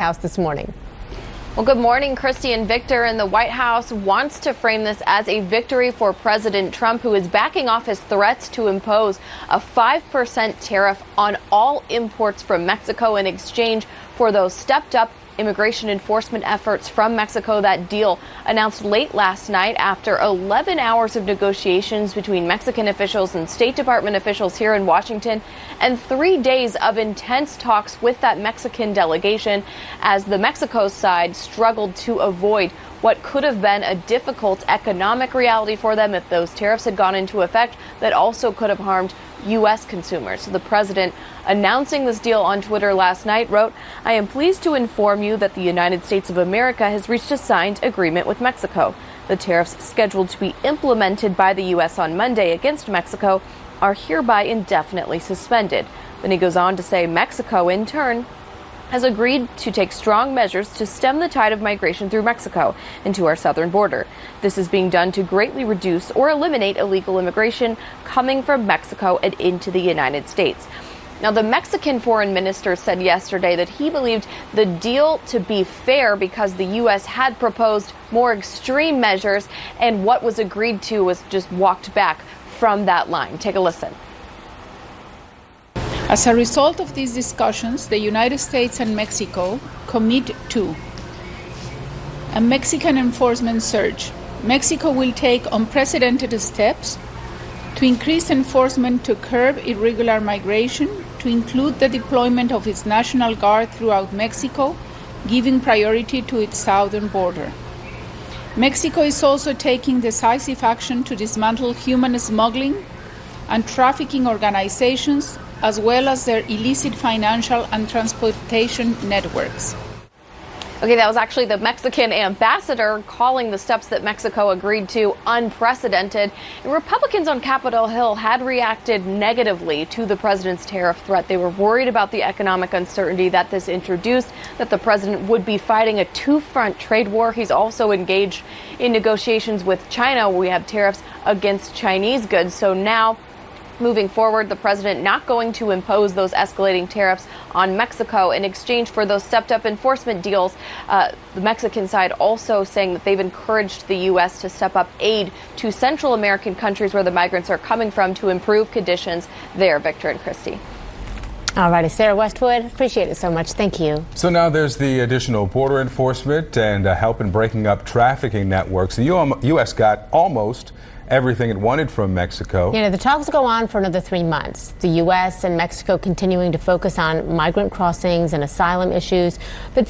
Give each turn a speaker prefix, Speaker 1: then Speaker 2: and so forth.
Speaker 1: House this morning.
Speaker 2: Well, good morning, Christy and Victor. And the White House wants to frame this as a victory for President Trump, who is backing off his threats to impose a 5% tariff on all imports from Mexico in exchange for those stepped up immigration enforcement efforts from Mexico. That deal announced late last night after 11 hours of negotiations between Mexican officials and State Department officials here in Washington, and 3 days of intense talks with that Mexican delegation as the Mexico side struggled to avoid what could have been a difficult economic reality for them if those tariffs had gone into effect that also could have harmed U.S. consumers. So the president, announcing this deal on Twitter last night, wrote, "I am pleased to inform you that the United States of America has reached a signed agreement with Mexico. The tariffs scheduled to be implemented by the U.S. on Monday against Mexico are hereby indefinitely suspended." Then he goes on to say Mexico, in turn, has agreed to take strong measures to stem the tide of migration through Mexico into our southern border. This is being done to greatly reduce or eliminate illegal immigration coming from Mexico and into the United States. Now, the Mexican foreign minister said yesterday that he believed the deal to be fair because the U.S. had proposed more extreme measures, and what was agreed to was just walked back from that line. Take a listen.
Speaker 3: As a result of these discussions, the United States and Mexico commit to a Mexican enforcement surge. Mexico will take unprecedented steps to increase enforcement to curb irregular migration, to include the deployment of its National Guard throughout Mexico, giving priority to its southern border. Mexico is also taking decisive action to dismantle human smuggling and trafficking organizations, as well as their illicit financial and transportation networks.
Speaker 2: Okay, that was actually the Mexican ambassador calling the steps that Mexico agreed to unprecedented. And Republicans on Capitol Hill had reacted negatively to the president's tariff threat. They were worried about the economic uncertainty that this introduced, that the president would be fighting a two-front trade war. He's also engaged in negotiations with China, where we have tariffs against Chinese goods. So now, moving forward, the president not going to impose those escalating tariffs on Mexico in exchange for those stepped-up enforcement deals. The Mexican side also saying that they've encouraged the U.S. to step up aid to Central American countries where the migrants are coming from to improve conditions there. Victor and Christy.
Speaker 1: All righty, Sarah Westwood, appreciate it so much. Thank you.
Speaker 4: So now there's the additional border enforcement and help in breaking up trafficking networks. The U.S. got almost everything it wanted from Mexico.
Speaker 1: You know, the talks go on for another 3 months. The U.S. and Mexico continuing to focus on migrant crossings and asylum issues. But